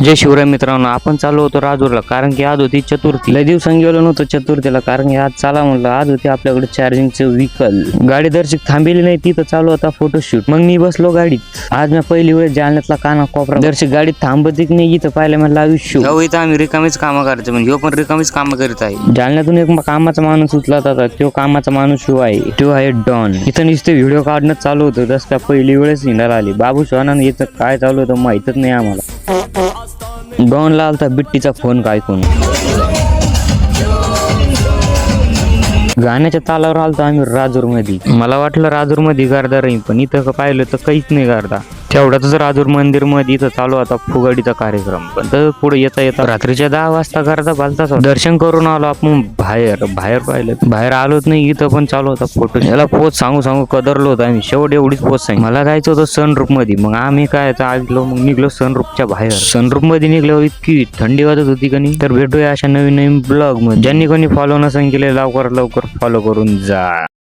जय शिवराय मित्रांनो, आपण चालू होतो राजूरला, कारण की आज होती चतुर्थी. लय दिवसांनी गेलो नव्हतो चतुर्थीला, कारण की आज चला म्हणलं. आज होती आपल्याकडे चार्जिंगचं व्हीकल. गाडी दर्शक थांबेली नाही, तिथं चालू होता फोटोशूट. मग मी बसलो गाडीत. आज मी पहिली वेळ जालन्यातला काना कोपरा दर्शक गाडीत थांबत नाही, इथं पाहिलं म्हणलं आयुष्य. इथं आम्ही रिकामीच कामं करायचं, म्हणजे ह्यो पण रिकामीच कामं करीत आहे. जालन्यातून एक कामाचा माणूस उचलत होता, तो कामाचा माणूस तो आहे डॉन. इथं नुसते व्हिडिओ काढणं चालू होतं. जसं का पहिली वेळेस हिंडायला आली. बाबू शहाणा याचं काय चालू होतं माहितच नाही आम्हाला. डॉनला आलता बिट्टीचा फोन काय ऐकून. गाण्याच्या तालावर आलतो आम्ही राजूर मध्ये. मला वाटलं राजूर मध्ये गर्दा राहील, पण इथं पाहिलं तर काहीच नाही गर्दा. तेवढ्यातच राजूर मंदिर मध्ये इथं चालू होता फुगडीचा कार्यक्रम. पण तर पुढे येता रात्रीच्या 10 वाजता गर्दा भलताच. दर्शन करून आलो आपण बाहेर पाहिलं. बाहेर आलोच नाही, इथं पण चालू होता फोटो. याला पोच सांगू कदरलो होतो आम्ही. शेवट एवढीच पोच सांग. मला जायचं होतं सनरूफ मध्ये. मग आम्ही काय ऐकलो, मग निघलो सनरूफच्या बाहेर. सनरूफ मध्ये निघलो, इतकी थंडी वाजत होती का नाही. तर भेटूया अशा नवीन ब्लॉग मध्ये. ज्यांनी कोणी फॉलो नसेल केले, लवकर फॉलो करून जा.